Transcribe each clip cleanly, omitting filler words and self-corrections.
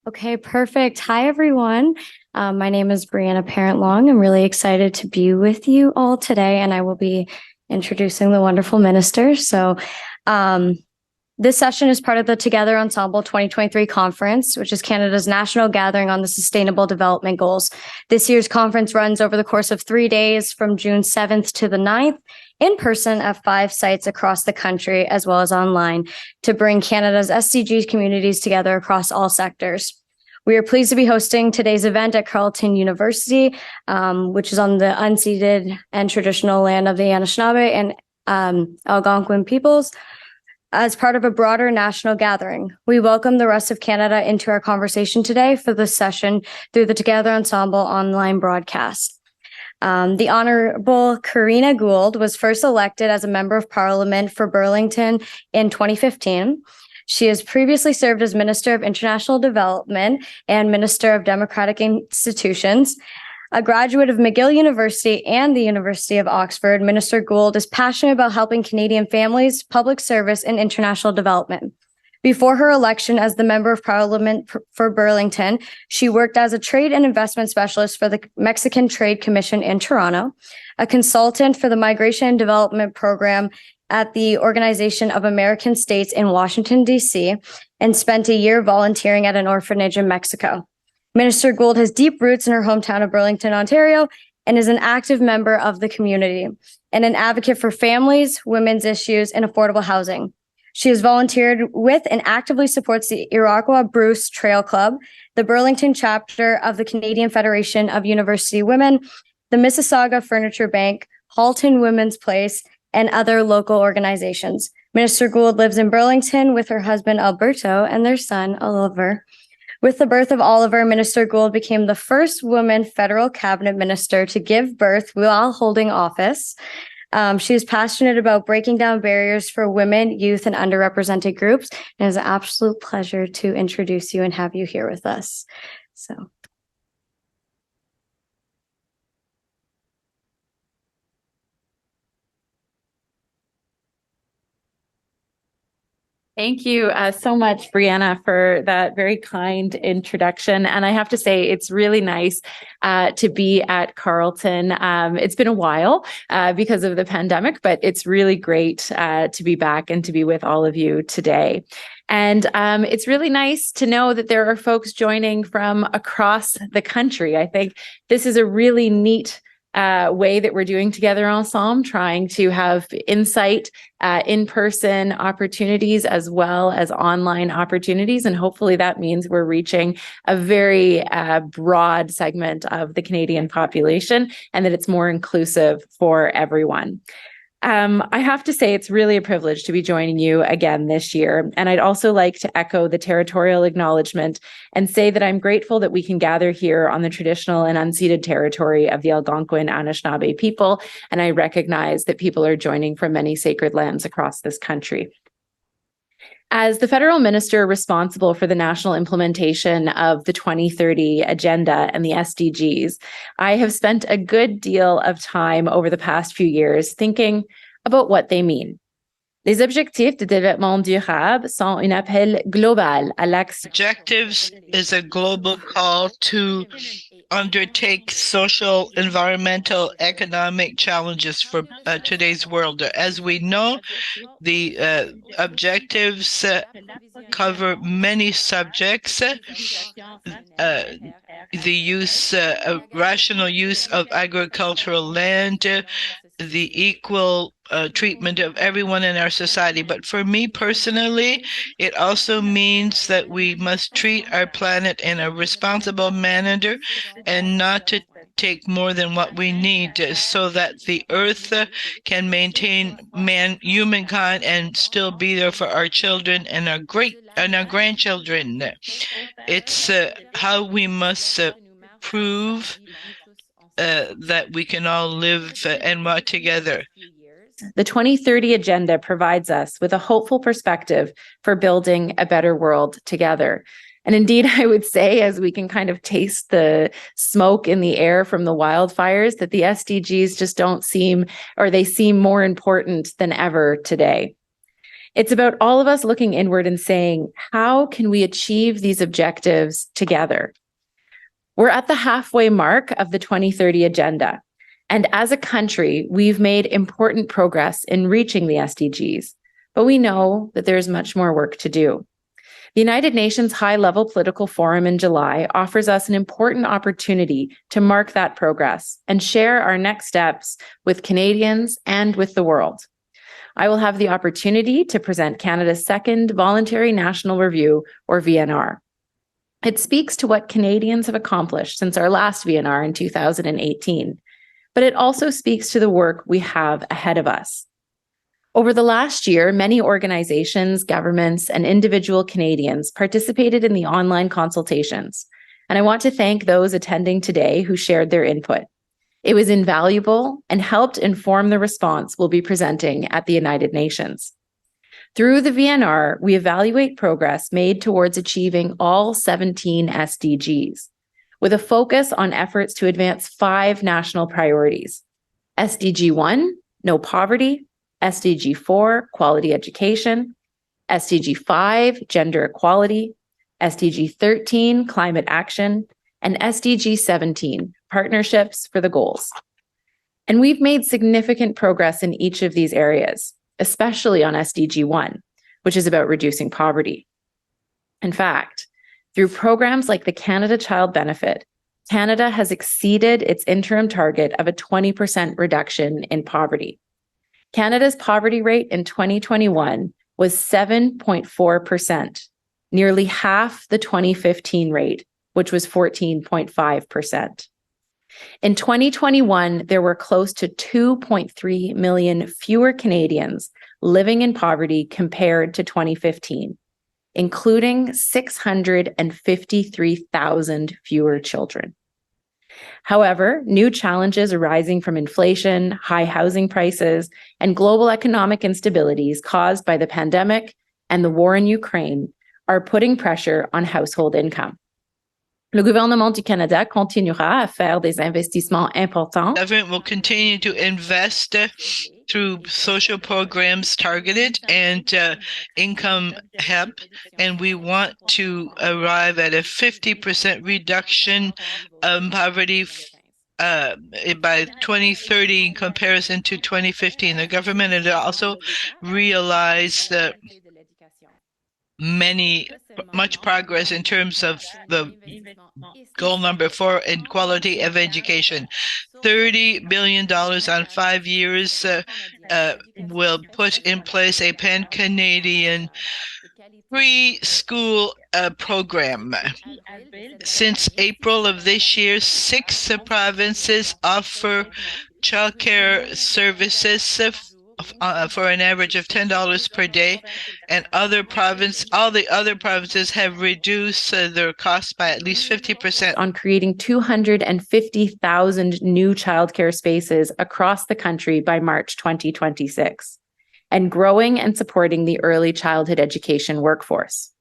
Okay, perfect. Hi, everyone. My name is Brianna Parent-Long. I'm really excited to be with you all today, and I will be introducing the wonderful minister. This session is part of the Together Ensemble 2023 conference, which is Canada's national gathering on the Sustainable Development Goals. This year's conference runs over the course of 3 days from June 7th to the 9th, in person at 5 sites across the country, as well as online, to bring Canada's SDG communities together across all sectors. We are pleased to be hosting today's event at Carleton University, which is on the unceded and traditional land of the Anishinaabe and Algonquin peoples, as part of a broader national gathering. We welcome the rest of Canada into our conversation today for this session through the Together Ensemble online broadcast. The Honorable Karina Gould was first elected as a Member of Parliament for Burlington in 2015. She has previously served as Minister of International Development and Minister of Democratic Institutions. A graduate of McGill University and the University of Oxford, Minister Gould is passionate about helping Canadian families, public service, and international development. Before her election as the Member of Parliament for Burlington, she worked as a trade and investment specialist for the Mexican Trade Commission in Toronto, a consultant for the Migration and Development Program at the Organization of American States in Washington, D.C., and spent a year volunteering at an orphanage in Mexico. Minister Gould has deep roots in her hometown of Burlington, Ontario, and is an active member of the community and an advocate for families, women's issues, and affordable housing. She has volunteered with and actively supports the Iroquois Bruce Trail Club, the Burlington chapter of the Canadian Federation of University Women, the Mississauga Furniture Bank, Halton Women's Place, and other local organizations. Minister Gould lives in Burlington with her husband Alberto and their son Oliver. With the birth of Oliver, Minister Gould became the first woman federal cabinet minister to give birth while holding office. She is passionate about breaking down barriers for women, youth, and underrepresented groups. And it is an absolute pleasure to introduce you and have you here with us. Thank you so much, Brianna, for that very kind introduction. And I have to say, it's really nice to be at Carleton. It's been a while because of the pandemic, but it's really great to be back and to be with all of you today. And it's really nice to know that there are folks joining from across the country. I think this is a really neat way that we're doing Together Ensemble, trying to have insight, in-person opportunities as well as online opportunities. And hopefully that means we're reaching a very broad segment of the Canadian population and that it's more inclusive for everyone. I have to say it's really a privilege to be joining you again this year. And I'd also like to echo the territorial acknowledgement and say that I'm grateful that we can gather here on the traditional and unceded territory of the Algonquin Anishinaabe people. And I recognize that people are joining from many sacred lands across this country. As the federal minister responsible for the national implementation of the 2030 Agenda and the SDGs, I have spent a good deal of time over the past few years thinking about what they mean. Les objectifs de développement durable sont un appel global à l'action. Objectives is a global call to undertake social, environmental, economic challenges for today's world. As we know, the objectives cover many subjects. The rational use of agricultural land, the equal treatment of everyone in our society. But for me personally, it also means that we must treat our planet in a responsible manner and not to take more than what we need so that the earth can maintain humankind and still be there for our children and our grandchildren. It's how we must prove that we can all live and work together. The 2030 Agenda provides us with a hopeful perspective for building a better world together. And indeed, I would say, as we can kind of taste the smoke in the air from the wildfires, that the SDGs just don't seem, or they seem more important than ever today. It's about all of us looking inward and saying, how can we achieve these objectives together? We're at the halfway mark of the 2030 agenda. And as a country, we've made important progress in reaching the SDGs, but we know that there's much more work to do. The United Nations High-Level Political Forum in July offers us an important opportunity to mark that progress and share our next steps with Canadians and with the world. I will have the opportunity to present Canada's second Voluntary National Review, or VNR. It speaks to what Canadians have accomplished since our last VNR in 2018, but it also speaks to the work we have ahead of us. Over the last year, many organizations, governments, and individual Canadians participated in the online consultations, and I want to thank those attending today who shared their input. It was invaluable and helped inform the response we'll be presenting at the United Nations. Through the VNR, we evaluate progress made towards achieving all 17 SDGs, with a focus on efforts to advance 5 national priorities. SDG 1, no poverty; SDG 4, quality education; SDG 5, gender equality; SDG 13, climate action; and SDG 17, partnerships for the goals. And we've made significant progress in each of these areas, especially on SDG 1, which is about reducing poverty. In fact, through programs like the Canada Child Benefit, Canada has exceeded its interim target of a 20% reduction in poverty. Canada's poverty rate in 2021 was 7.4%, nearly half the 2015 rate, which was 14.5%. In 2021, there were close to 2.3 million fewer Canadians living in poverty compared to 2015, including 653,000 fewer children. However, new challenges arising from inflation, high housing prices, and global economic instabilities caused by the pandemic and the war in Ukraine are putting pressure on household income. Le gouvernement du Canada continuera à faire des investissements importants. The government will continue to invest through social programs targeted and income help, and we want to arrive at a 50% reduction of poverty by 2030 in comparison to 2015. The government has also realized much progress in terms of the goal number 4 in quality of education. $30 billion on 5 years will put in place a pan-Canadian preschool program. Since April of this year, 6 provinces offer childcare services for an average of $10 per day, and all the other provinces have reduced their costs by at least 50%. On creating 250,000 new childcare spaces across the country by March 2026, and growing and supporting the early childhood education workforce.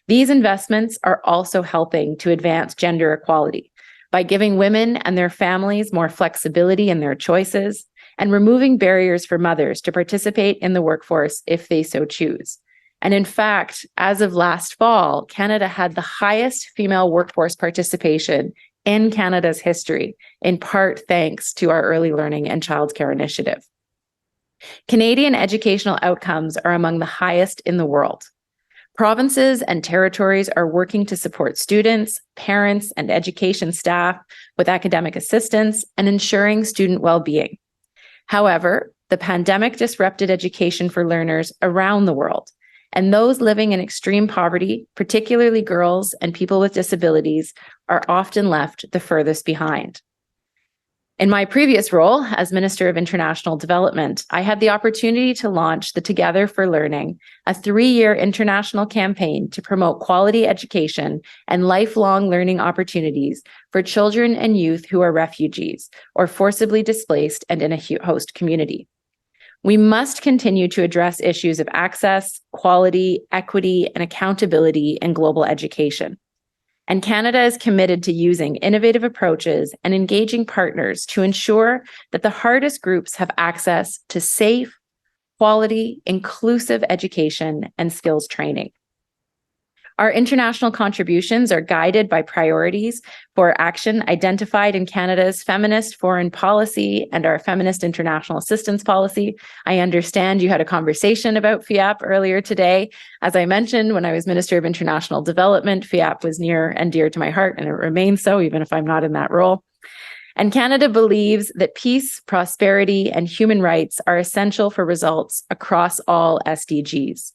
These investments are also helping to advance gender equality by giving women and their families more flexibility in their choices, and removing barriers for mothers to participate in the workforce if they so choose. And in fact, as of last fall, Canada had the highest female workforce participation in Canada's history, in part thanks to our early learning and childcare initiative. Canadian educational outcomes are among the highest in the world. Provinces and territories are working to support students, parents, and education staff with academic assistance and ensuring student well-being. However, the pandemic disrupted education for learners around the world, and those living in extreme poverty, particularly girls and people with disabilities, are often left the furthest behind. In my previous role as Minister of International Development, I had the opportunity to launch the Together for Learning, a 3-year international campaign to promote quality education and lifelong learning opportunities for children and youth who are refugees or forcibly displaced and in a host community. We must continue to address issues of access, quality, equity, and accountability in global education. And Canada is committed to using innovative approaches and engaging partners to ensure that the hardest groups have access to safe, quality, inclusive education, and skills training. Our international contributions are guided by priorities for action identified in Canada's feminist foreign policy and our feminist international assistance policy. I understand you had a conversation about FIAP earlier today. As I mentioned, when I was Minister of International Development, FIAP was near and dear to my heart, and it remains so, even if I'm not in that role. And Canada believes that peace, prosperity, and human rights are essential for results across all SDGs.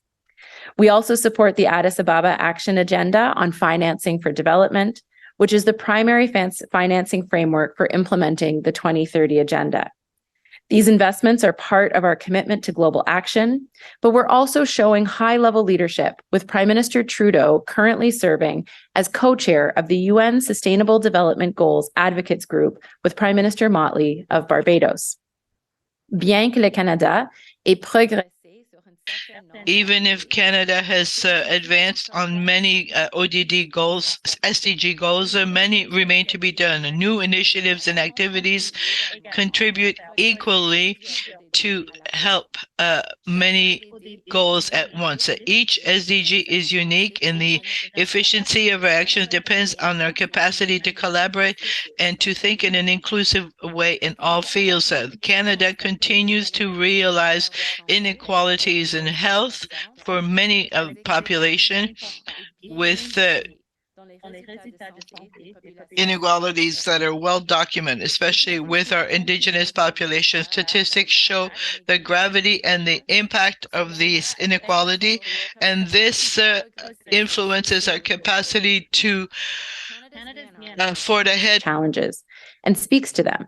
We also support the Addis Ababa Action Agenda on Financing for Development, which is the primary financing framework for implementing the 2030 Agenda. These investments are part of our commitment to global action, but we're also showing high-level leadership, with Prime Minister Trudeau currently serving as co-chair of the UN Sustainable Development Goals Advocates Group with Prime Minister Motley of Barbados. Bien que le Canada ait progressé. Even if Canada has advanced on many ODD goals, SDG goals, many remain to be done. New initiatives and activities contribute equally to help many goals at once. Each SDG is unique, and the efficiency of our actions depends on our capacity to collaborate and to think in an inclusive way in all fields. Canada continues to realize inequalities in health for many of the population, with inequalities that are well documented, especially with our Indigenous population. Statistics show the gravity and the impact of these inequality, and this influences our capacity to forge ahead challenges and speaks to them.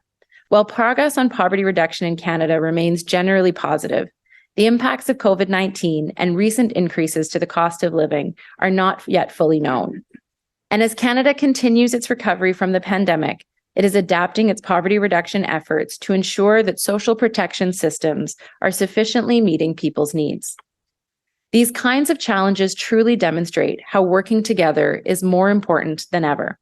While progress on poverty reduction in Canada remains generally positive, the impacts of COVID-19 and recent increases to the cost of living are not yet fully known. And as Canada continues its recovery from the pandemic, it is adapting its poverty reduction efforts to ensure that social protection systems are sufficiently meeting people's needs. These kinds of challenges truly demonstrate how working together is more important than ever.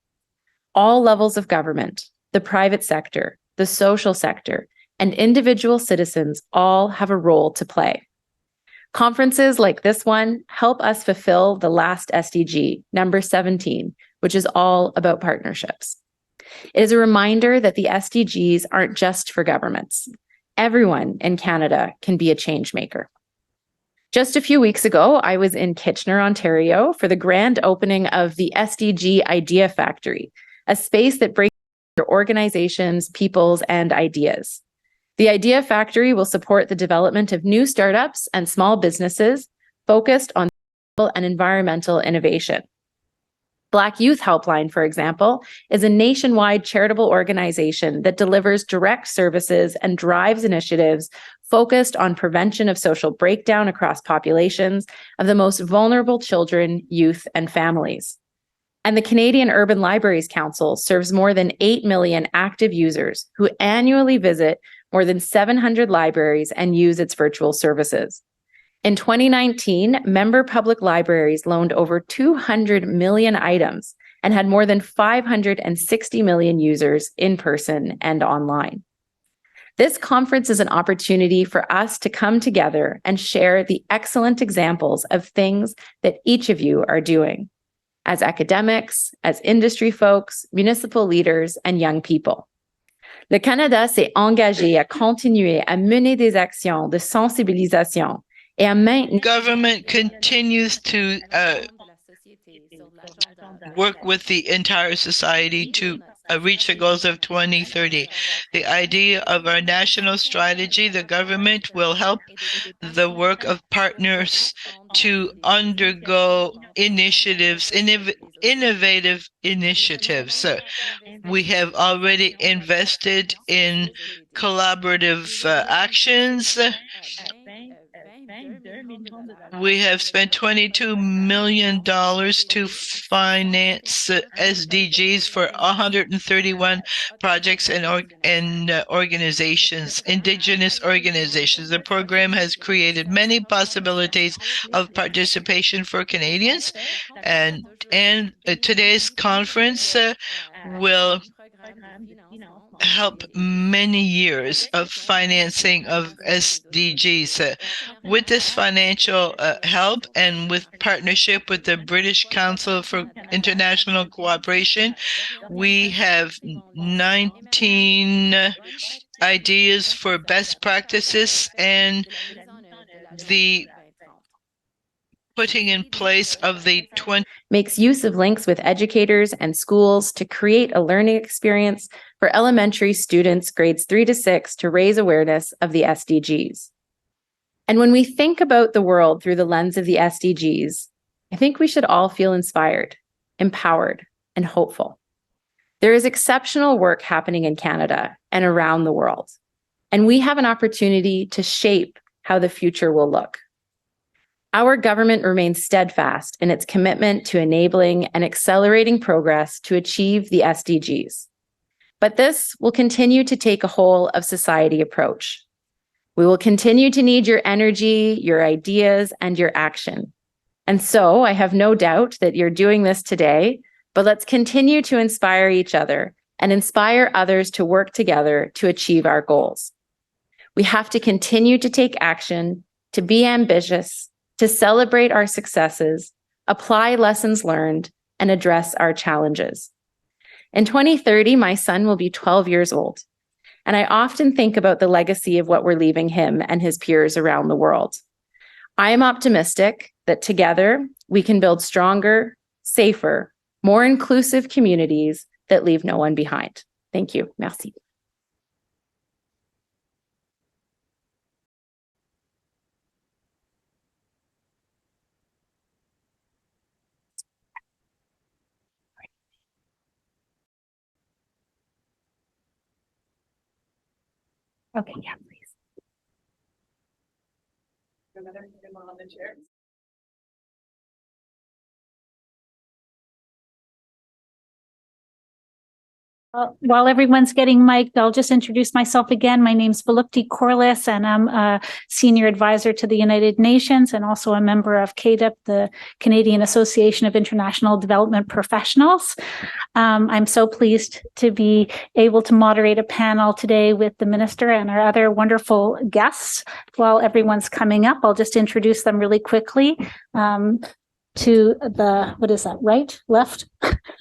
All levels of government, the private sector, the social sector, and individual citizens all have a role to play. Conferences like this one help us fulfill the last SDG, number 17, which is all about partnerships. It is a reminder that the SDGs aren't just for governments. Everyone in Canada can be a change maker. Just a few weeks ago, I was in Kitchener, Ontario, for the grand opening of the SDG Idea Factory, a space that brings together organizations, peoples, and ideas. The Idea Factory will support the development of new startups and small businesses focused on social and environmental innovation. Black Youth Helpline, for example, is a nationwide charitable organization that delivers direct services and drives initiatives focused on prevention of social breakdown across populations of the most vulnerable children, youth, and families. And the Canadian Urban Libraries Council serves more than 8 million active users who annually visit more than 700 libraries and use its virtual services. In 2019, member public libraries loaned over 200 million items and had more than 560 million users in person and online. This conference is an opportunity for us to come together and share the excellent examples of things that each of you are doing as academics, as industry folks, municipal leaders, and young people. Le Canada s'est engagé à continuer à mener des actions de sensibilisation et à maintenir. Government continues to work with the entire society to reach the goals of 2030. The idea of our national strategy, the government will help the work of partners to undergo initiatives, innovative initiatives. We have already invested in collaborative actions. We have spent $22 million to finance SDGs for 131 projects and organizations, Indigenous organizations. The program has created many possibilities of participation for Canadians, and today's conference will help many years of financing of SDGs. With this financial help and with partnership with the British Council for International Cooperation, we have 19 ideas for best practices and the putting in place of the 20 makes use of links with educators and schools to create a learning experience for elementary students grades 3 to 6 to raise awareness of the SDGs. And when we think about the world through the lens of the SDGs, I think we should all feel inspired, empowered, and hopeful. There is exceptional work happening in Canada and around the world, and we have an opportunity to shape how the future will look. Our government remains steadfast in its commitment to enabling and accelerating progress to achieve the SDGs. But this will continue to take a whole of society approach. We will continue to need your energy, your ideas, and your action. And so I have no doubt that you're doing this today, but let's continue to inspire each other and inspire others to work together to achieve our goals. We have to continue to take action, to be ambitious, to celebrate our successes, apply lessons learned, and address our challenges. In 2030, my son will be 12 years old, and I often think about the legacy of what we're leaving him and his peers around the world. I am optimistic that together we can build stronger, safer, more inclusive communities that leave no one behind. Thank you. Merci. Okay, yeah, please. While everyone's getting mic'd, I'll just introduce myself again. My name's Volupti Corliss, and I'm a senior advisor to the United Nations and also a member of CADIP, the Canadian Association of International Development Professionals. I'm so pleased to be able to moderate a panel today with the minister and our other wonderful guests. While everyone's coming up, I'll just introduce them really quickly. To the, what is that, right, left,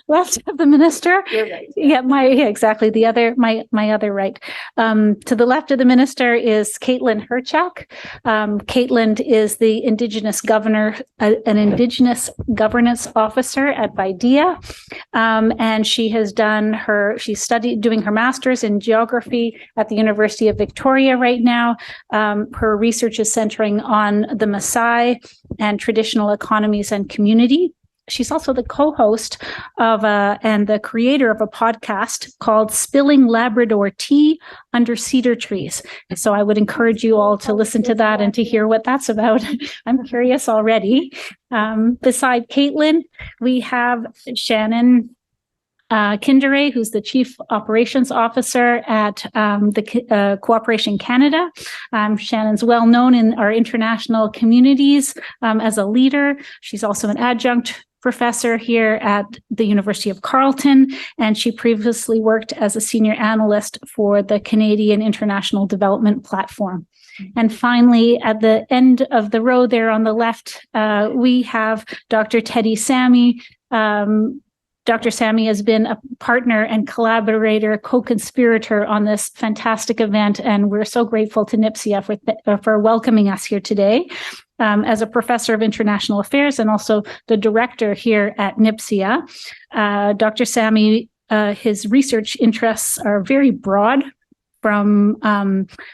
left of the minister? You're right. Yeah, exactly. The other, my other right. To the left of the minister is Caitlin Herchak. Caitlin is the Indigenous governor, an Indigenous governance officer at BIDEA. And she has done she's doing her master's in geography at the University of Victoria right now. Her research is centering on the Maasai and traditional economies and community. She's also the co-host of and the creator of a podcast called Spilling Labrador Tea Under Cedar Trees. So I would encourage you all to listen to that and to hear what that's about. I'm curious already. Beside Caitlin, we have Shannon Kinderay, who's the Chief Operations Officer at the Cooperation Canada. Shannon's well known in our international communities as a leader. She's also an adjunct professor here at the University of Carleton, and she previously worked as a senior analyst for the Canadian International Development Platform. And finally, at the end of the row there on the left, we have Dr. Teddy Sammy. Dr. Sammy has been a partner and collaborator, co-conspirator on this fantastic event, and we're so grateful to NIPSIA for welcoming us here today. As a professor of international affairs and also the director here at NIPSIA, Dr. Sammy, his research interests are very broad, from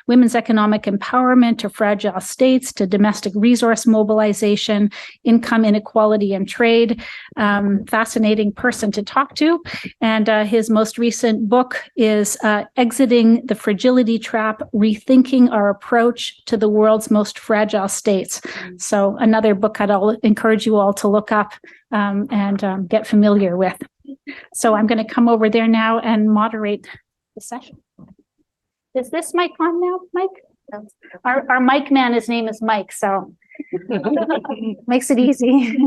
women's economic empowerment to fragile states to domestic resource mobilization, income inequality and trade. Fascinating person to talk to. And his most recent book is Exiting the Fragility Trap, Rethinking Our Approach to the World's Most Fragile States. So another book I'll encourage you all to look up and get familiar with. So I'm going to come over there now and moderate the session. Is this mic on now, Mike? Our mic man, his name is Mike, so makes it easy.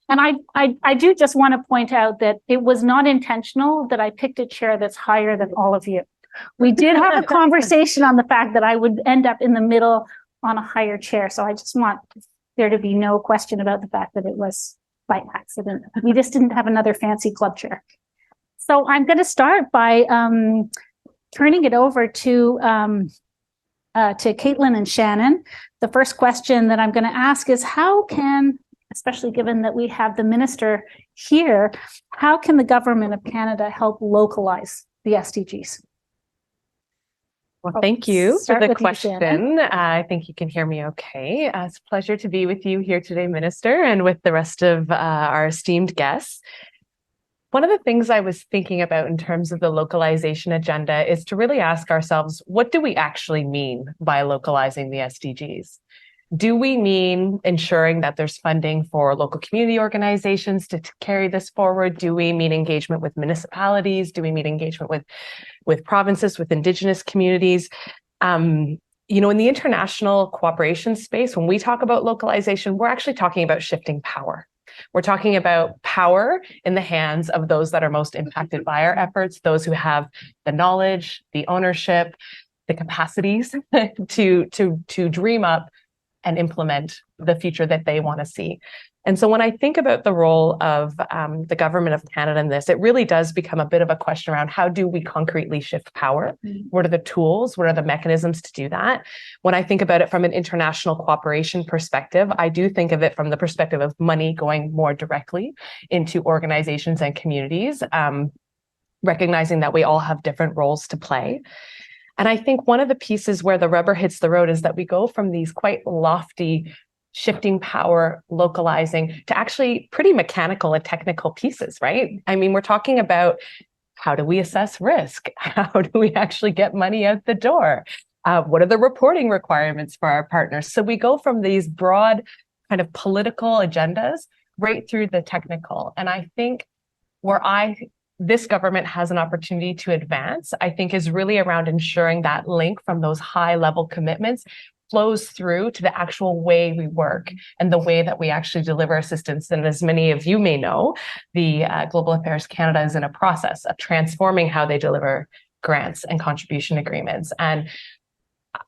And I do just want to point out that it was not intentional that I picked a chair that's higher than all of you. We did have a conversation on the fact that I would end up in the middle on a higher chair. So I just want there to be no question about the fact that it was by accident. We just didn't have another fancy club chair. So I'm going to start by turning it over to Caitlin and Shannon. The first question that I'm going to ask is how can, especially given that we have the minister here, how can the government of Canada help localize the SDGs? Well, thank you for the You, question. I think you can hear me okay. It's a pleasure to be with you here today, Minister, and with the rest of our esteemed guests. One of the things I was thinking about in terms of the localization agenda is to really ask ourselves, what do we actually mean by localizing the SDGs? Do we mean ensuring that there's funding for local community organizations to carry this forward? Do we mean engagement with municipalities? Do we mean engagement with provinces, with Indigenous communities? In the international cooperation space, when we talk about localization, we're actually talking about shifting power. We're talking about power in the hands of those that are most impacted by our efforts, those who have the knowledge, the ownership, the capacities to dream up and implement the future that they want to see. And so when I think about the role of the government of Canada in this, it really does become a bit of a question around how do we concretely shift power? What are the tools? What are the mechanisms to do that? When I think about it from an international cooperation perspective, I do think of it from the perspective of money going more directly into organizations and communities, recognizing that we all have different roles to play. And I think one of the pieces where the rubber hits the road is that we go from these quite lofty shifting power, localizing, to actually pretty mechanical and technical pieces, right? I mean, we're talking about how do we assess risk? How do we actually get money out the door? What are the reporting requirements for our partners? So we go from these broad kind of political agendas right through the technical. And I think where this government has an opportunity to advance, I think, is really around ensuring that link from those high level commitments flows through to the actual way we work and the way that we actually deliver assistance. And as many of you may know, the Global Affairs Canada is in a process of transforming how they deliver grants and contribution agreements. And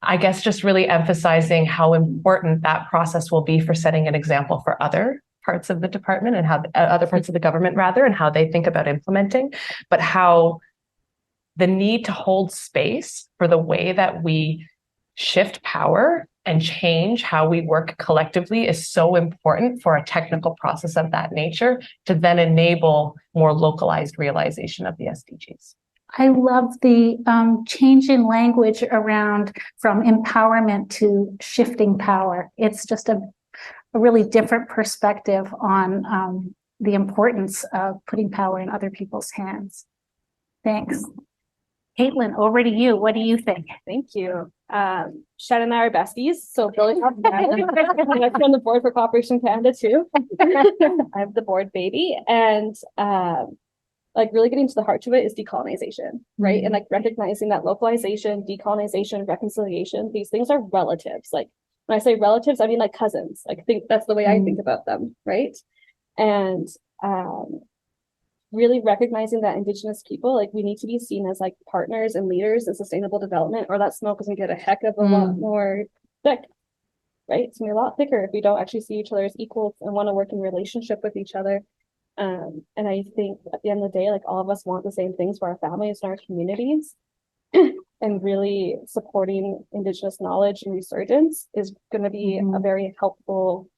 I guess just really emphasizing how important that process will be for setting an example for other parts of the department and how other parts of the government rather, and how they think about implementing, but how the need to hold space for the way that we shift power and change how we work collectively is so important for a technical process of that nature to then enable more localized realization of the SDGs. I love the change in language around from empowerment to shifting power. It's just a really different perspective on the importance of putting power in other people's hands. Thanks. Caitlin, over to you. What do you think? Thank you. Shannon and I are besties, so building up that. I'm on the board for Cooperation Canada too. I'm the board baby, and really getting to the heart of it is decolonization, right? Mm-hmm. And like recognizing that localization, decolonization, reconciliation, these things are relatives. Like when I say relatives, I mean like cousins. Like think that's the way I think about them, right? And really recognizing that Indigenous people, like we need to be seen as like partners and leaders in sustainable development, or that smoke is gonna get a heck of a lot more thick, right? It's gonna be a lot thicker if we don't actually see each other as equals and want to work in relationship with each other. And I think at the end of the day, like all of us want the same things for our families and our communities. And really supporting Indigenous knowledge and resurgence is going to be a very helpful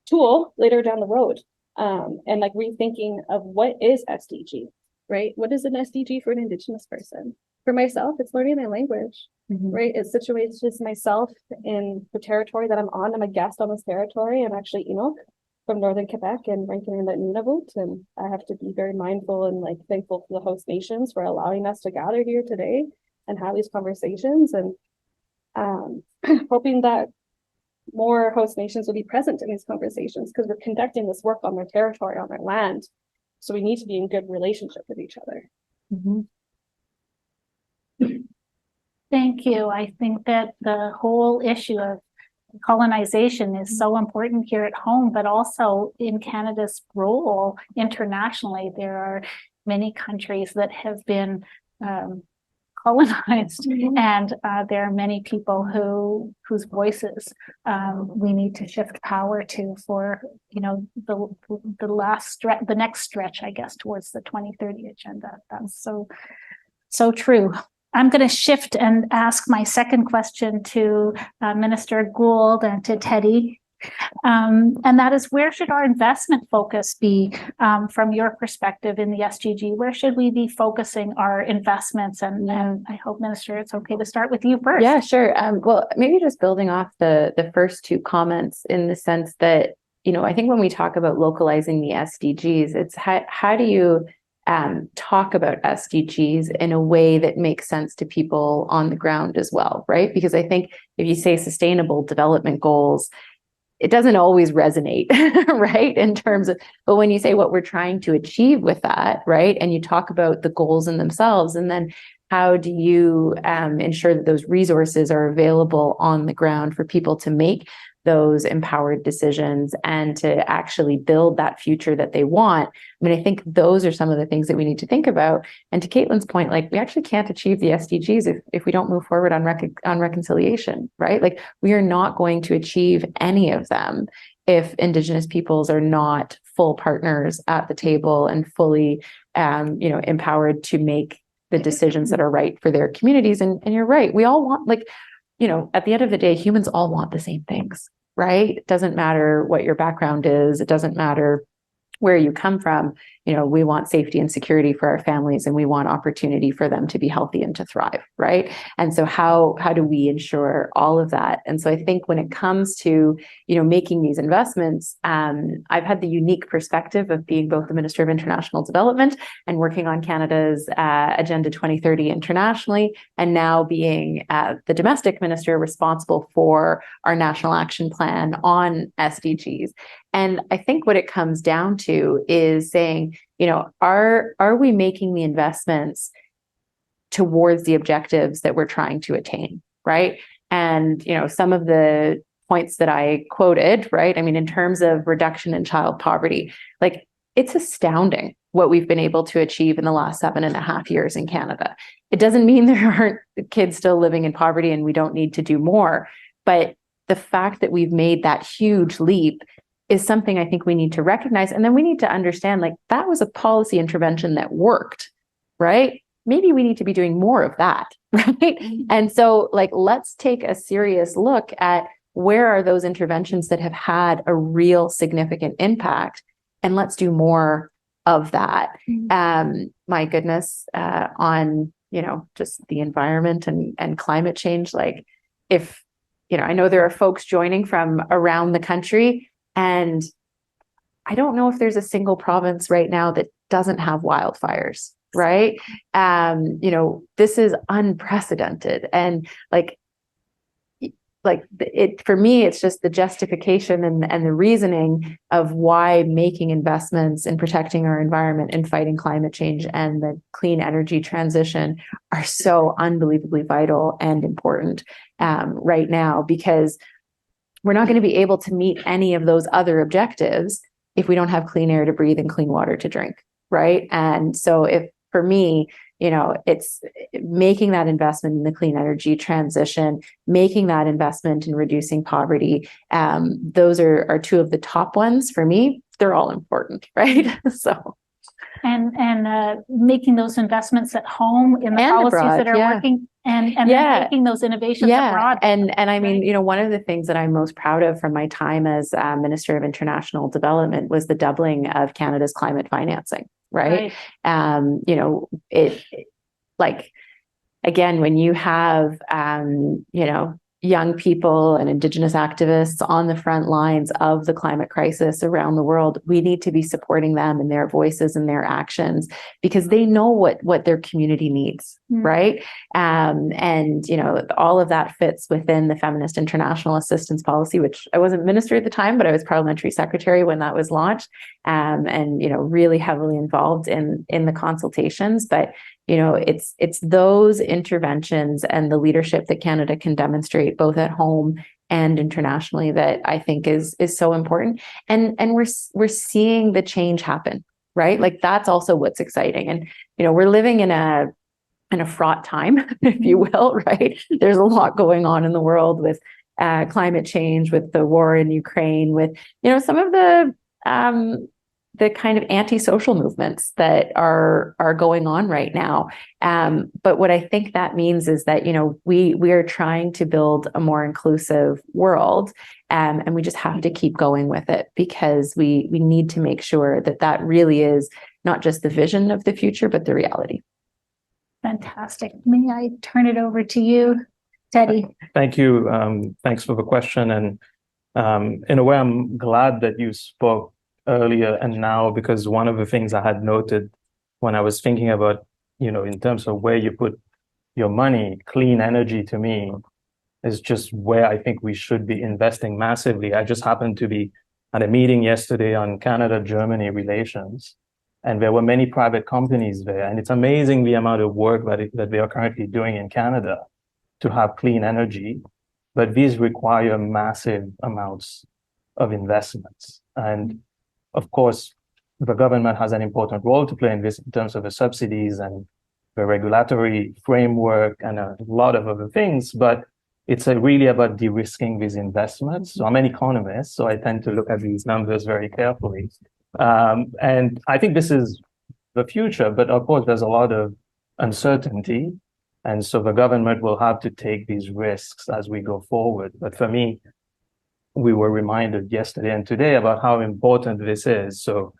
tool later down the road. And like rethinking of what is SDG, right? What is an SDG for an Indigenous person? For myself, it's learning their language, right? It situates myself in the territory that I'm on. I'm a guest on this territory. I'm actually Enoch from Northern Quebec and ranking in the Nunavut. And I have to be very mindful and like thankful to the host nations for allowing us to gather here today and have these conversations, and hoping that more host nations will be present in these conversations because we're conducting this work on their territory, on their land. So we need to be in good relationship with each other. Thank you. I think that the whole issue of colonization is so important here at home, but also in Canada's role internationally. There are many countries that have been colonized, and there are many people whose voices we need to shift power to for the last stretch, the next stretch, I guess, towards the 2030 agenda. That's so true. I'm going to shift and ask my second question to Minister Gould and to Teddy. And that is, where should our investment focus be from your perspective in the SDG? Where should we be focusing our investments? And I hope, Minister, it's okay to start with you first. Yeah, sure. Well, maybe just building off the first two comments, in the sense that, I think when we talk about localizing the SDGs, it's how do you talk about SDGs in a way that makes sense to people on the ground as well, right? Because I think if you say sustainable development goals, it doesn't always resonate, right? In terms of, but when you say what we're trying to achieve with that, right? And you talk about the goals in themselves, and then how do you ensure that those resources are available on the ground for people to make those empowered decisions and to actually build that future that they want? I mean, I think those are some of the things that we need to think about. And to Caitlin's point, like, we actually can't achieve the SDGs if we don't move forward on reconciliation, right? Like, we are not going to achieve any of them if Indigenous peoples are not full partners at the table and fully, empowered to make the decisions that are right for their communities. And you're right, we all want, like, at the end of the day, humans all want the same things, right? It doesn't matter what your background is. It doesn't matter where you come from. We want safety and security for our families, and we want opportunity for them to be healthy and to thrive, right? And so how do we ensure all of that? And so I think when it comes to, making these investments, I've had the unique perspective of being both the Minister of International Development and working on Canada's Agenda 2030 internationally, and now being the domestic minister responsible for our National Action Plan on SDGs. And I think what it comes down to is saying, are we making the investments towards the objectives that we're trying to attain, right? And, some of the points that I quoted, right? I mean, in terms of reduction in child poverty, like, it's astounding what we've been able to achieve in the last 7.5 years in Canada. It doesn't mean there aren't kids still living in poverty and we don't need to do more, but the fact that we've made that huge leap is something I think we need to recognize. And then we need to understand, like, that was a policy intervention that worked, right? Maybe we need to be doing more of that, right? Mm-hmm. And so, like, let's take a serious look at where are those interventions that have had a real significant impact, and let's do more of that. Mm-hmm. My goodness, on, just the environment and climate change. Like, if, I know there are folks joining from around the country, and I don't know if there's a single province right now that doesn't have wildfires, right? This is unprecedented. And for me, it's just the justification and the reasoning of why making investments in protecting our environment and fighting climate change and the clean energy transition are so unbelievably vital and important right now, because we're not going to be able to meet any of those other objectives if we don't have clean air to breathe and clean water to drink, right? And so for me, it's making that investment in the clean energy transition, making that investment in reducing poverty. Those are two of the top ones for me. They're all important, right? So. And making those investments at home in the policies abroad, that are working, and then taking those innovations abroad. And I mean, one of the things that I'm most proud of from my time as Minister of International Development was the doubling of Canada's climate financing, right? Again, when you have, young people and Indigenous activists on the front lines of the climate crisis around the world, we need to be supporting them in their voices and their actions, because they know what their community needs, right? And all of that fits within the Feminist International Assistance Policy, which I wasn't minister at the time, but I was parliamentary secretary when that was launched, and really heavily involved in the consultations. But it's those interventions and the leadership that Canada can demonstrate both at home and internationally that I think is so important. And we're seeing the change happen, right? Like, that's also what's exciting. And we're living in a kind of fraught time, if you will, right? There's a lot going on in the world with climate change, with the war in Ukraine, with, some of the kind of anti-social movements that are going on right now. But what I think that means is that, we are trying to build a more inclusive world, and we just have to keep going with it, because we need to make sure that that really is not just the vision of the future, but the reality. Fantastic. May I turn it over to you, Teddy? Thank you. Thanks for the question. And in a way, I'm glad that you spoke earlier and now, because one of the things I had noted when I was thinking about, in terms of where you put your money, clean energy to me is just where I think we should be investing massively. I just happened to be at a meeting yesterday on Canada-Germany relations, and there were many private companies there. And it's amazing the amount of work that they are currently doing in Canada to have clean energy, but these require massive amounts of investments. And of course, the government has an important role to play in this in terms of the subsidies and the regulatory framework and a lot of other things, but it's really about de-risking these investments. So I'm an economist, so I tend to look at these numbers very carefully. And I think this is the future, but of course, there's a lot of uncertainty. And so the government will have to take these risks as we go forward. But for me, we were reminded yesterday and today about how important this is. So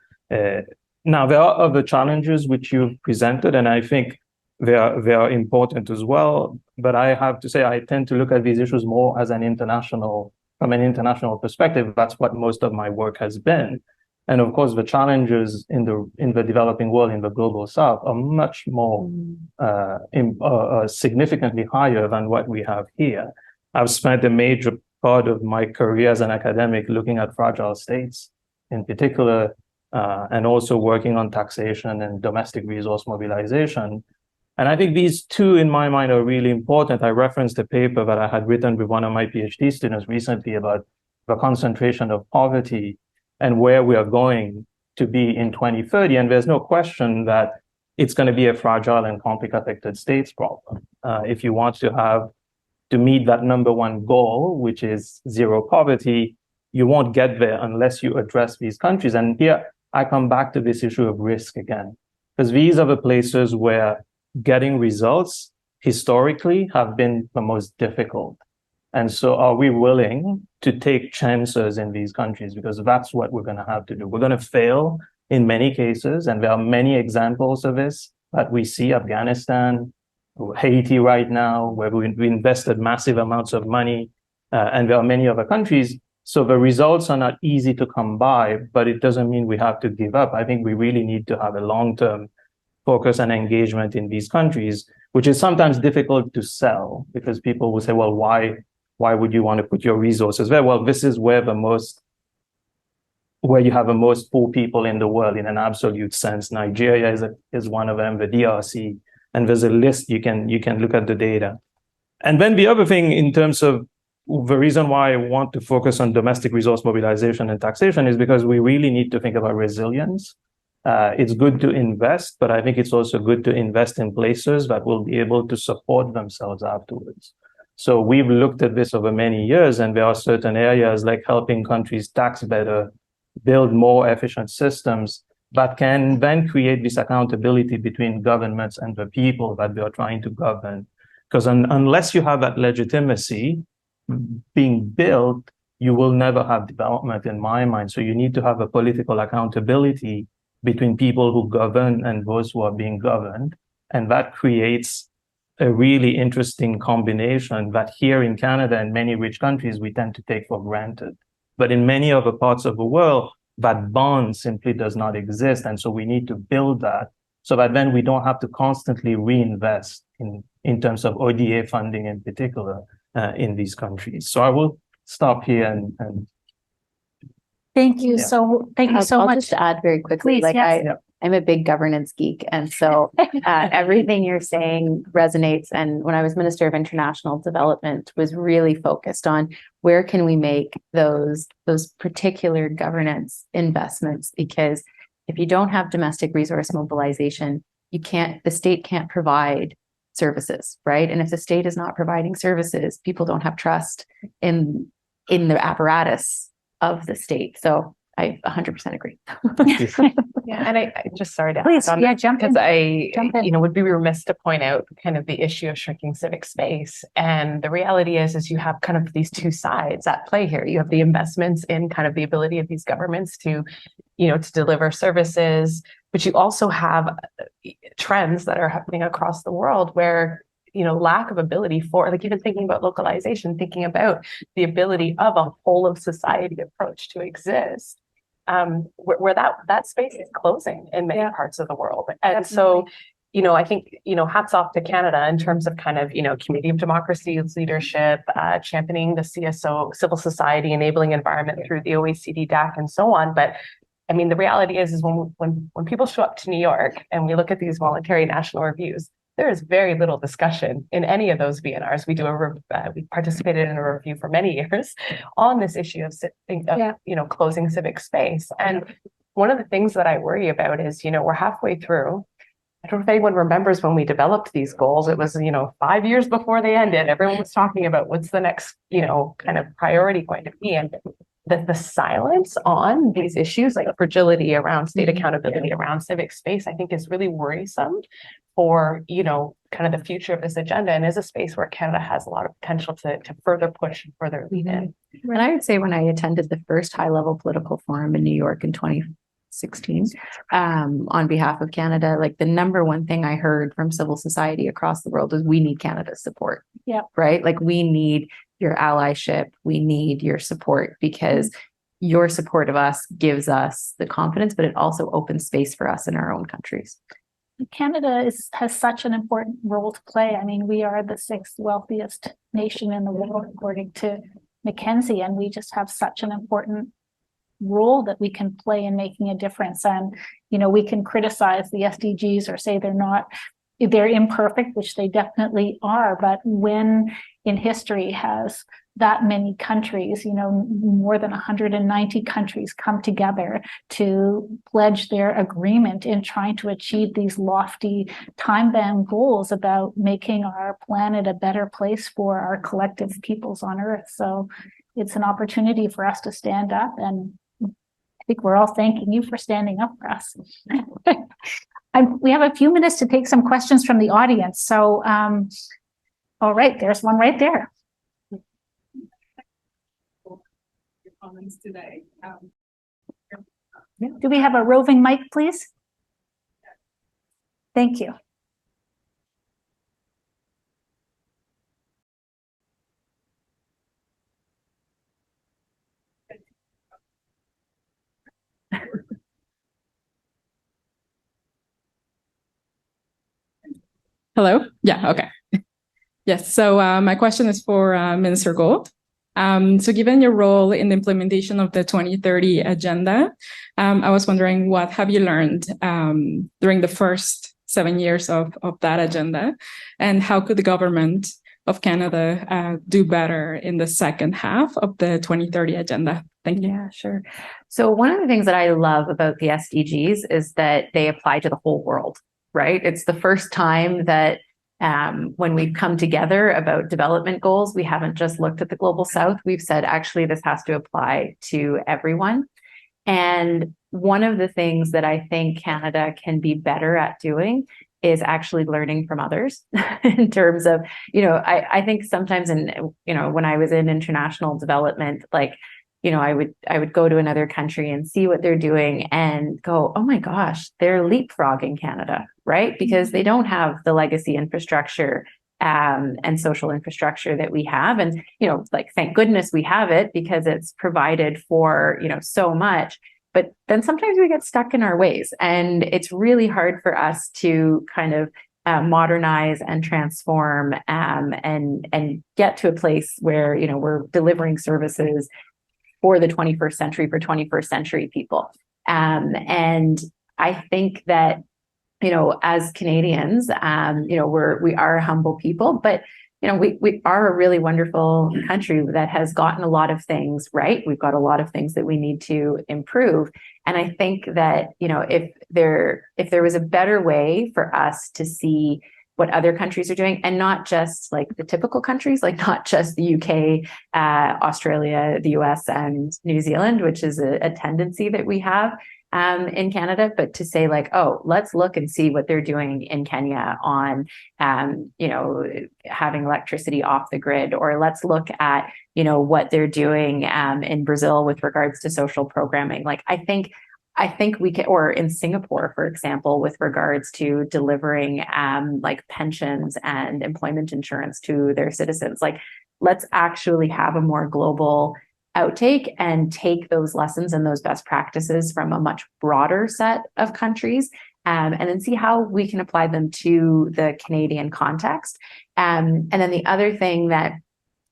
now there are other challenges which you've presented, and I think they are important as well. But I have to say, I tend to look at these issues more as from an international perspective. That's what most of my work has been. And of course, the challenges in the developing world, in the global south, are much more significantly higher than what we have here. I've spent a major part of my career as an academic looking at fragile states in particular, and also working on taxation and domestic resource mobilization. And I think these two, in my mind, are really important. I referenced a paper that I had written with one of my PhD students recently about the concentration of poverty and where we are going to be in 2030. And there's no question that it's going to be a fragile and conflict-affected states problem. If you want to meet that number one goal, which is zero poverty, you won't get there unless you address these countries. And here I come back to this issue of risk again, because these are the places where getting results historically have been the most difficult. And so are we willing to take chances in these countries? Because that's what we're going to have to do. We're going to fail in many cases, and there are many examples of this that we see: Afghanistan, Haiti right now, where we invested massive amounts of money, and there are many other countries. So the results are not easy to come by, but it doesn't mean we have to give up. I think we really need to have a long-term focus and engagement in these countries, which is sometimes difficult to sell, because people will say, well, why would you want to put your resources there? Well, this is where you have the most poor people in the world in an absolute sense. Nigeria is one of them, the DRC, and there's a list. You can look at the data. And then the other thing, in terms of the reason why I want to focus on domestic resource mobilization and taxation, is because we really need to think about resilience. It's good to invest, but I think it's also good to invest in places that will be able to support themselves afterwards. So we've looked at this over many years, and there are certain areas like helping countries tax better, build more efficient systems that can then create this accountability between governments and the people that they are trying to govern. Because unless you have that legitimacy being built, you will never have development, in my mind. So you need to have a political accountability between people who govern and those who are being governed. And that creates a really interesting combination that here in Canada and many rich countries, we tend to take for granted. But in many other parts of the world, that bond simply does not exist. And so we need to build that so that then we don't have to constantly reinvest in terms of ODA funding in particular in these countries. So I will stop here and Thank you so much. I'll just add very quickly. Please, yes. I'm a big governance geek, and so everything you're saying resonates. And when I was Minister of International Development, was really focused on where can we make those particular governance investments, because if you don't have domestic resource mobilization, the state can't provide services, right? And if the state is not providing services, people don't have trust in the apparatus of the state. So I 100% agree. Yeah, and I just sorry to Please, add on yeah, that, jump in. because Jump in. would be remiss to point out kind of the issue of shrinking civic space. And the reality is you have kind of these two sides at play here. You have the investments in kind of the ability of these governments to, to deliver services, but you also have trends that are happening across the world where lack of ability for, like, even thinking about localization, thinking about the ability of a whole of society approach to exist, where that space is closing in many parts of the world. And so, I think, hats off to Canada in terms of kind of, community of democracy's leadership, championing the CSO, civil society enabling environment through the OECD DAC and so on. But I mean, the reality is when people show up to New York and we look at these voluntary national reviews, there is very little discussion in any of those VNRs. We participated in a review for many years on this issue of closing civic space. And one of the things that I worry about is, we're halfway through. I don't know if anyone remembers when we developed these goals. It was, 5 years before they ended. Everyone was talking about what's the next, kind of priority going to be. And the silence on these issues, like fragility around state accountability around civic space, I think is really worrisome for, kind of the future of this agenda, and is a space where Canada has a lot of potential to further push and further lead in. And I would say when I attended the first high-level political forum in New York in 2016, on behalf of Canada, like the number one thing I heard from civil society across the world is we need Canada's support. Yeah. Right? Like we need your allyship, we need your support, because your support of us gives us the confidence, but it also opens space for us in our own countries. Canada has such an important role to play. I mean, we are the 6th wealthiest nation in the world, according to McKinsey, and we just have such an important role that we can play in making a difference. And, we can criticize the SDGs or say they're imperfect, which they definitely are. But when in history has that many countries, more than 190 countries come together to pledge their agreement in trying to achieve these lofty time-bound goals about making our planet a better place for our collective peoples on Earth. So it's an opportunity for us to stand up, and I think we're all thanking you for standing up for us. We have a few minutes to take some questions from the audience. So, all right, there's one right there. Comments today. Do we have a roving mic, please? Thank you. Hello? Yeah, okay. Yes, so my question is for Minister Gould. So given your role in the implementation of the 2030 agenda, I was wondering, what have you learned during the first 7 years of that agenda? And how could the government of Canada do better in the second half of the 2030 agenda? Thank you. Yeah, sure. So one of the things that I love about the SDGs is that they apply to the whole world, right? It's the first time that when we've come together about development goals, we haven't just looked at the global south. We've said, actually, this has to apply to everyone. And one of the things that I think Canada can be better at doing is actually learning from others in terms of, I think sometimes when I was in international development, like, I would go to another country and see what they're doing and go, oh my gosh, they're leapfrogging Canada, right? Because they don't have the legacy infrastructure and social infrastructure that we have. And, thank goodness we have it, because it's provided for, so much. But then sometimes we get stuck in our ways, and it's really hard for us to kind of modernize and transform and get to a place where, we're delivering services for the 21st century, for 21st century people. And I think that, as Canadians, we are a humble people, but, we are a really wonderful country that has gotten a lot of things right. We've got a lot of things that we need to improve. And I think that, if there was a better way for us to see what other countries are doing, and not just like the typical countries, like not just the UK, Australia, the US, and New Zealand, which is a tendency that we have in Canada, but to say like, oh, let's look and see what they're doing in Kenya on, having electricity off the grid, or let's look at, what they're doing in Brazil with regards to social programming. Like, I think we can, or in Singapore, for example, with regards to delivering like pensions and employment insurance to their citizens. Like, let's actually have a more global outtake and take those lessons and those best practices from a much broader set of countries, and then see how we can apply them to the Canadian context. And then the other thing that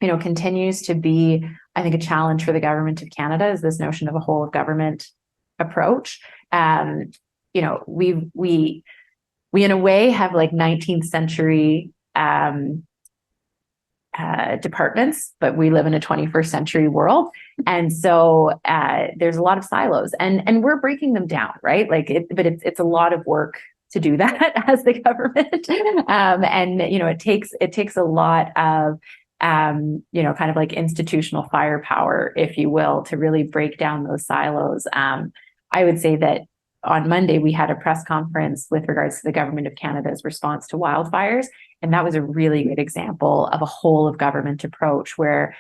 continues to be, I think, a challenge for the government of Canada is this notion of a whole of government approach. We in a way have like 19th century departments, but we live in a 21st century world. And so there's a lot of silos, and we're breaking them down, right? But it's a lot of work to do that as the government. And it takes a lot of kind of like institutional firepower, if you will, to really break down those silos. I would say that on Monday, we had a press conference with regards to the Government of Canada's response to wildfires. And that was a really good example of a whole of government approach where,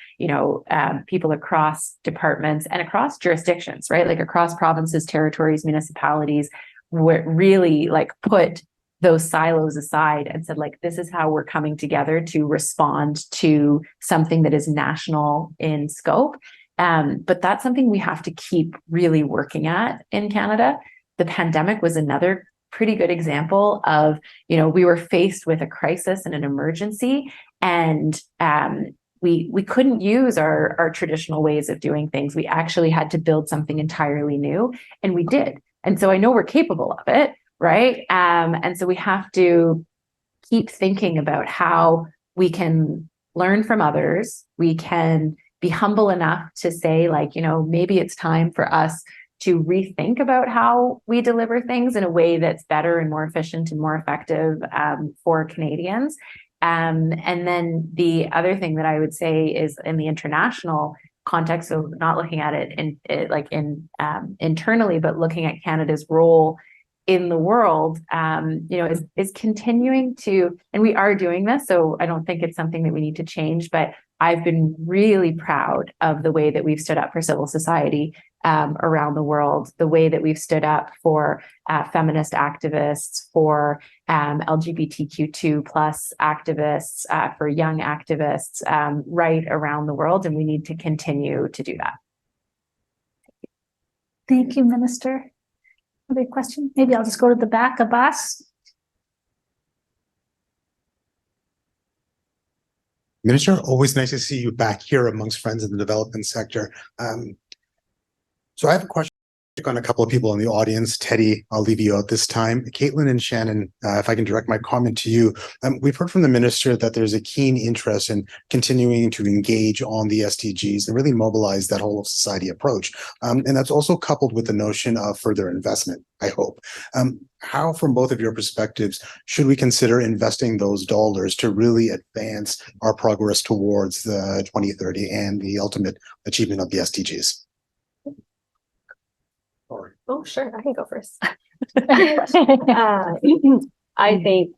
people across departments and across jurisdictions, right? Like across provinces, territories, municipalities, really like put those silos aside and said, like, this is how we're coming together to respond to something that is national in scope. But that's something we have to keep really working at in Canada. The pandemic was another pretty good example of, we were faced with a crisis and an emergency, and we couldn't use our traditional ways of doing things. We actually had to build something entirely new, and we did. And so I know we're capable of it, right? And so we have to keep thinking about how we can learn from others. We can be humble enough to say, like, maybe it's time for us to rethink about how we deliver things in a way that's better and more efficient and more effective for Canadians. And then the other thing that I would say is in the international context, so not looking at it internally, but looking at Canada's role in the world, is continuing to, and we are doing this, so I don't think it's something that we need to change, but I've been really proud of the way that we've stood up for civil society around the world, the way that we've stood up for feminist activists, for LGBTQ2 plus activists, for young activists right around the world, and we need to continue to do that. Thank you, Minister. Another question? Maybe I'll just go to the back. Abbas. Minister, always nice to see you back here amongst friends in the development sector. So I have a question on a couple of people in the audience. Teddy, I'll leave you out this time. Caitlin and Shannon, if I can direct my comment to you. We've heard from the minister that there's a keen interest in continuing to engage on the SDGs and really mobilize that whole of society approach. And that's also coupled with the notion of further investment, I hope. How, from both of your perspectives, should we consider investing those dollars to really advance our progress towards the 2030 and the ultimate achievement of the SDGs? Oh, sure. I can go first. I think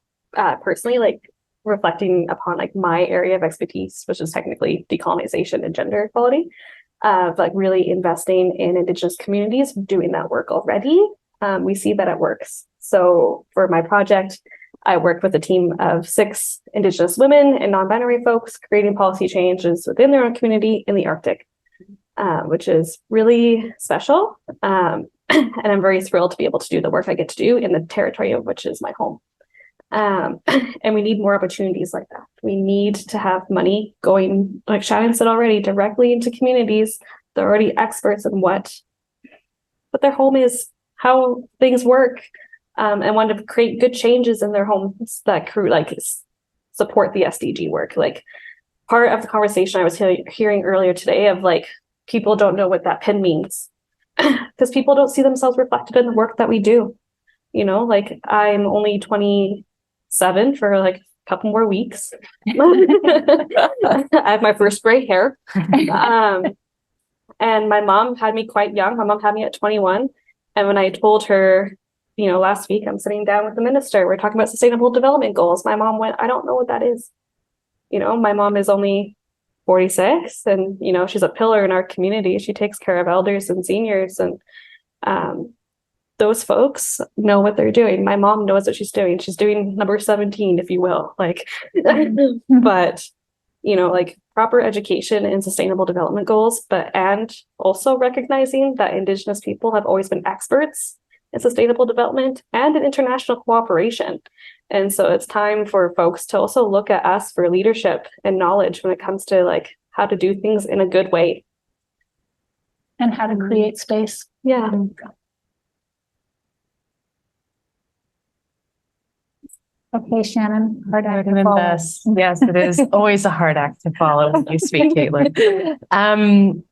personally, like reflecting upon like my area of expertise, which is technically decolonization and gender equality, like really investing in Indigenous communities doing that work already. We see that it works. So for my project, I worked with a team of 6 Indigenous women and non-binary folks creating policy changes within their own community in the Arctic. Which is really special. And I'm very thrilled to be able to do the work I get to do in the territory of which is my home. And we need more opportunities like that. We need to have money going, like Shannon said already, directly into communities. They're already experts in what their home is, how things work, and want to create good changes in their homes that support the SDG work. Like part of the conversation I was hearing earlier today of like, people don't know what that pin means because people don't see themselves reflected in the work that we do. Like I'm only 26 7 for like a couple more weeks. I have my first gray hair. And my mom had me quite young. My mom had me at 21. And when I told her, you know, last week I'm sitting down with the minister, we're talking about sustainable development goals, my mom went, I don't know what that is. You know, my mom is only 46 and, you know, she's a pillar in our community. She takes care of elders and seniors, and those folks know what they're doing. My mom knows what she's doing. She's doing number 17, if you will, like, but, you know, like proper education and sustainable development goals, and also recognizing that Indigenous people have always been experts in sustainable development and in international cooperation. And so it's time for folks to also look at us for leadership and knowledge when it comes to like how to do things in a good way. And how to create space. Yeah. Okay, Shannon, hard act to Than follow. this. Yes, it is always a hard act to follow when you speak, Caitlin.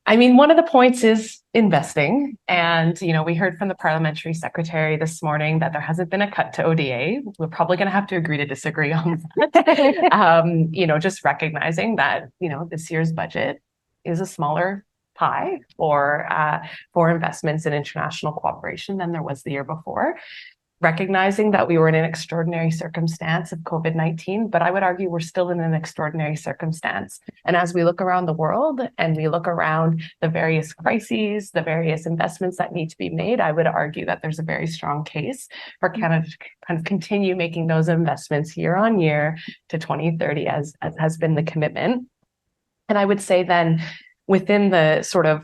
I mean, one of the points is investing. And, you know, we heard from the parliamentary secretary this morning that there hasn't been a cut to ODA. We're probably going to have to agree to disagree on that. You know, just recognizing that, you know, this year's budget is a smaller pie for investments in international cooperation than there was the year before. Recognizing that we were in an extraordinary circumstance of COVID-19, but I would argue we're still in an extraordinary circumstance. And as we look around the world and we look around the various crises, the various investments that need to be made, I would argue that there's a very strong case for Canada to kind of continue making those investments year on year to 2030 as has been the commitment. And I would say then within the sort of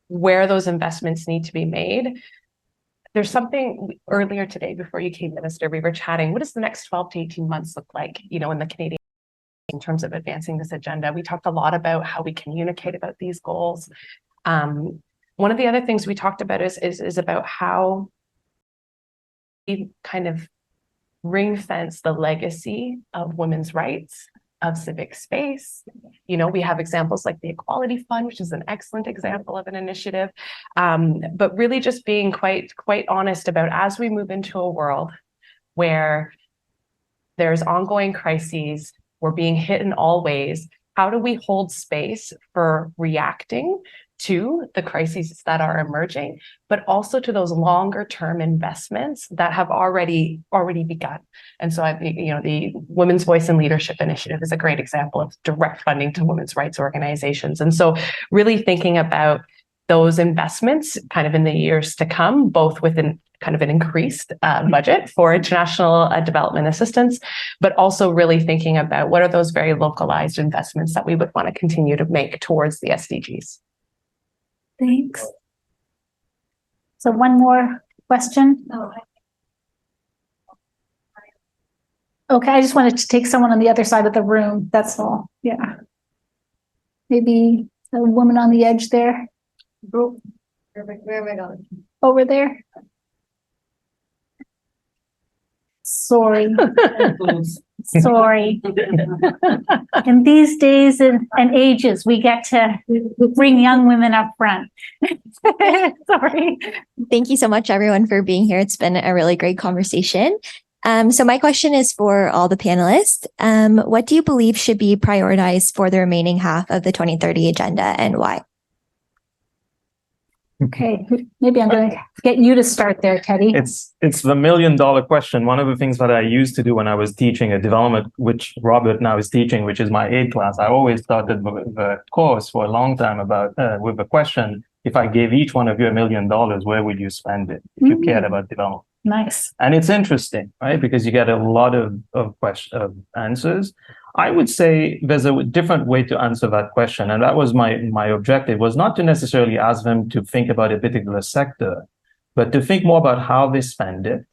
where those investments need to be made, there's something earlier today before you came, Minister, we were chatting, what does the next 12 to 18 months look like, you know, in the Canadian in terms of advancing this agenda? We talked a lot about how we communicate about these goals. One of the other things we talked about is about how we kind of ring fence the legacy of women's rights, of civic space. You know, we have examples like the Equality Fund, which is an excellent example of an initiative, but really just being quite honest about as we move into a world where there's ongoing crises, we're being hit in all ways, how do we hold space for reacting to the crises that are emerging, but also to those longer term investments that have already begun. And so you know, the Women's Voice and Leadership Initiative is a great example of direct funding to women's rights organizations. And so really thinking about those investments kind of in the years to come, both within kind of an increased budget for international development assistance, but also really thinking about what are those very localized investments that we would want to continue to make towards the SDGs. Thanks. So one more question. Okay, I just wanted to take someone on the other side of the room. That's all. Yeah. Maybe a woman on the edge there. Perfect. Where am I going? Over there. Sorry. Sorry. In these days and ages, we get to bring young women up front. Sorry. Thank you so much, everyone, for being here. It's been a really great conversation. So my question is for all the panelists. What do you believe should be prioritized for the remaining half of the 2030 agenda, and why? Okay, maybe I'm going to get you to start there, Teddy. It's the $1 million question. One of the things that I used to do when I was teaching a development, which Robert now is teaching, which is my 8th class, I always started the course for a long time about with the question: if I gave each one of you $1 million, where would you spend it if you cared about development? Nice. And it's interesting, right? Because you get a lot of answers. I would say there's a different way to answer that question. And that was my objective, was not to necessarily ask them to think about a particular sector, but to think more about how they spend it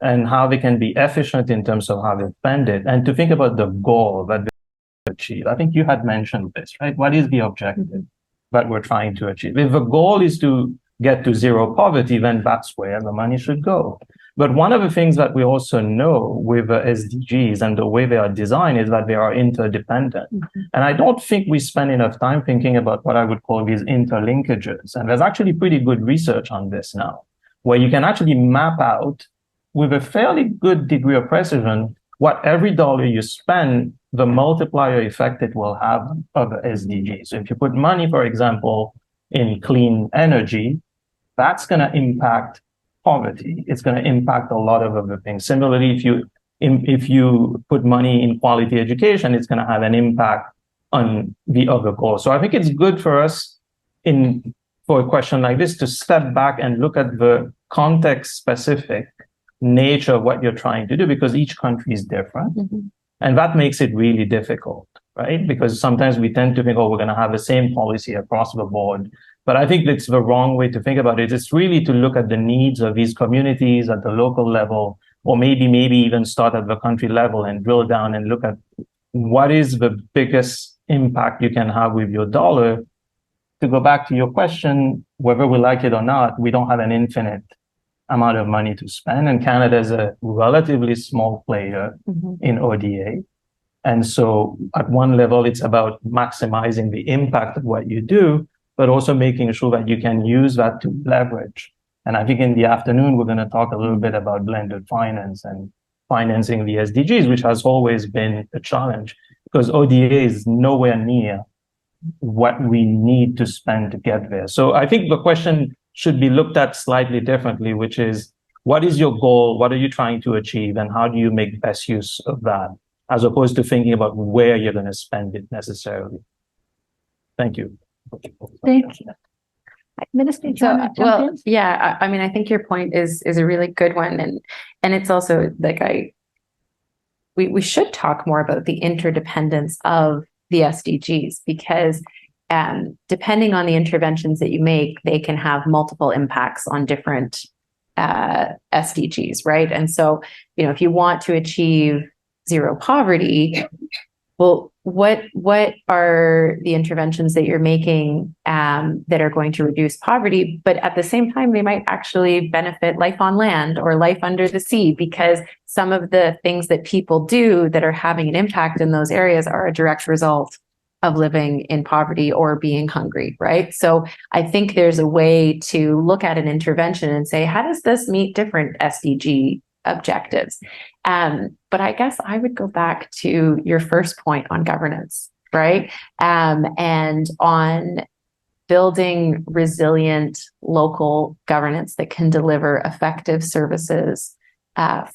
and how they can be efficient in terms of how they spend it, and to think about the goal that they achieve. I think you had mentioned this, right? What is the objective that we're trying to achieve? If the goal is to get to zero poverty, then that's where the money should go. But one of the things that we also know with the SDGs and the way they are designed is that they are interdependent. And I don't think we spend enough time thinking about what I would call these interlinkages. And there's actually pretty good research on this now, where you can actually map out with a fairly good degree of precision what every dollar you spend, the multiplier effect it will have on other SDGs. So if you put money, for example, in clean energy, that's going to impact poverty. It's going to impact a lot of other things. Similarly, if you put money in quality education, it's going to have an impact on the other goals. So I think it's good for us for a question like this to step back and look at the context specific nature of what you're trying to do, because each country is different. Mm-hmm. And that makes it really difficult, right? Because sometimes we tend to think, oh, we're going to have the same policy across the board. But I think it's the wrong way to think about it. It's really to look at the needs of these communities at the local level, or maybe even start at the country level and drill down and look at what is the biggest impact you can have with your dollar. To go back to your question, whether we like it or not, we don't have an infinite amount of money to spend. And Canada is a relatively small player in ODA. And so at one level, it's about maximizing the impact of what you do, but also making sure that you can use that to leverage. And I think in the afternoon, we're going to talk a little bit about blended finance and financing the SDGs, which has always been a challenge because ODA is nowhere near what we need to spend to get there. So I think the question should be looked at slightly differently, which is, what is your goal? What are you trying to achieve? And how do you make best use of that, as opposed to thinking about where you're going to spend it necessarily? Thank you. Thank you. Minister, I mean, I think your point is a really good one. And it's also like we should talk more about the interdependence of the SDGs, because depending on the interventions that you make, they can have multiple impacts on different SDGs, right? And so, if you want to achieve zero poverty, well, what are the interventions that you're making that are going to reduce poverty, but at the same time, they might actually benefit life on land or life under the sea, because some of the things that people do that are having an impact in those areas are a direct result of living in poverty or being hungry, right? So I think there's a way to look at an intervention and say, how does this meet different SDG objectives? But I guess I would go back to your first point on governance, right? And on building resilient local governance that can deliver effective services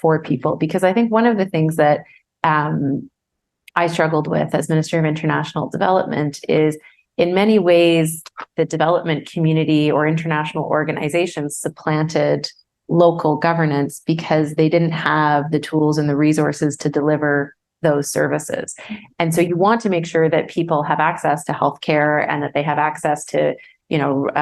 for people. Because I think one of the things that I struggled with as Minister of International Development is, in many ways, the development community or international organizations supplanted local governance because they didn't have the tools and the resources to deliver those services. And so you want to make sure that people have access to healthcare and that they have access to,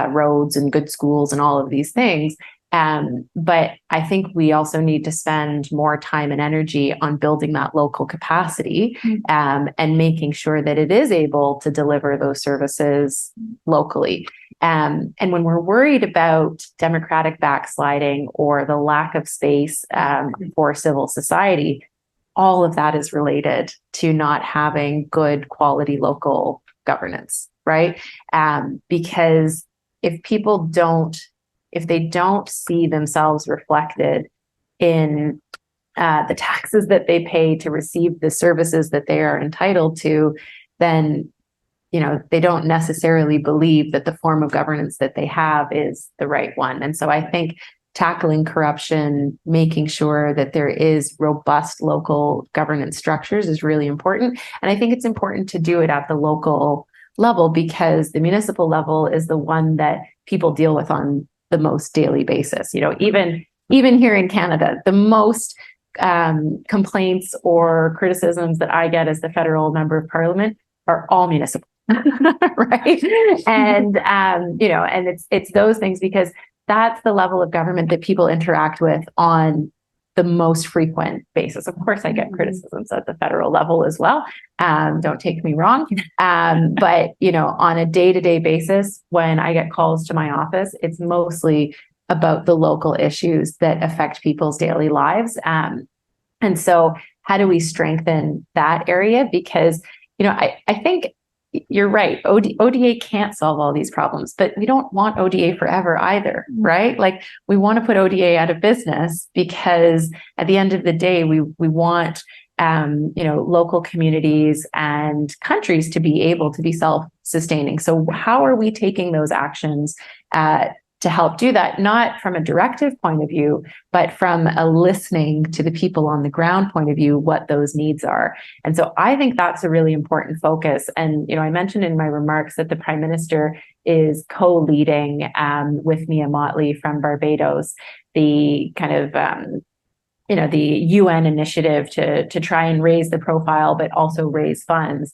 roads and good schools and all of these things. But I think we also need to spend more time and energy on building that local capacity and making sure that it is able to deliver those services locally. And when we're worried about democratic backsliding or the lack of space for civil society, all of that is related to not having good quality local governance, right? Because if they don't see themselves reflected in the taxes that they pay to receive the services that they are entitled to, then they don't necessarily believe that the form of governance that they have is the right one. And so I think tackling corruption, making sure that there is robust local governance structures is really important. And I think it's important to do it at the local level, because the municipal level is the one that people deal with on the most daily basis. Even here in Canada, the most complaints or criticisms that I get as the federal member of parliament are all municipal. Right. And, and it's those things, because that's the level of government that people interact with on the most frequent basis. Of course, I get criticisms at the federal level as well. Don't take me wrong. But, on a day-to-day basis, when I get calls to my office, it's mostly about the local issues that affect people's daily lives. And so how do we strengthen that area? Because, I think you're right. ODA can't solve all these problems, but we don't want ODA forever either, right? Like we want to put ODA out of business because at the end of the day, we want local communities and countries to be able to be self-sustaining. So how are we taking those actions to help do that? Not from a directive point of view, but from a listening to the people on the ground point of view, what those needs are. And so I think that's a really important focus. And, I mentioned in my remarks that the Prime Minister is co-leading with Mia Mottley from Barbados, the kind of the UN initiative to try and raise the profile, but also raise funds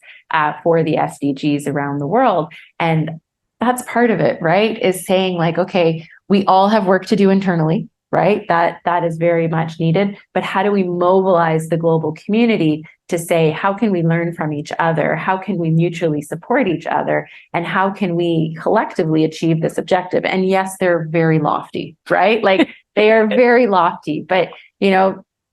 for the SDGs around the world. And that's part of it, right? Is saying like, okay, we all have work to do internally, right? That is very much needed. But how do we mobilize the global community to say, how can we learn from each other? How can we mutually support each other? And how can we collectively achieve this objective? And yes, they're very lofty, right? Like they are very lofty, but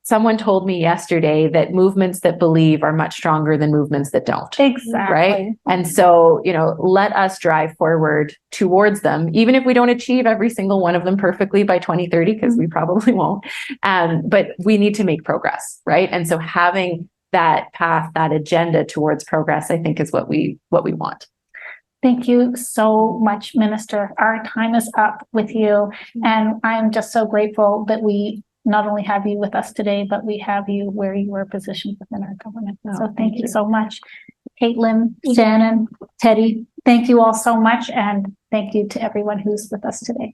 someone told me yesterday that movements that believe are much stronger than movements that don't. Exactly. Right. And so, let us drive forward towards them, even if we don't achieve every single one of them perfectly by 2030, because we probably won't. But we need to make progress. Right. And so having that path, that agenda towards progress, I think is what we want. Thank you so much, Minister. Our time is up with you. And I'm just so grateful that we not only have you with us today, but we have you where you are positioned within our government. So thank you so much. Caitlin, Shannon, Teddy, thank you all so much. And thank you to everyone who's with us today.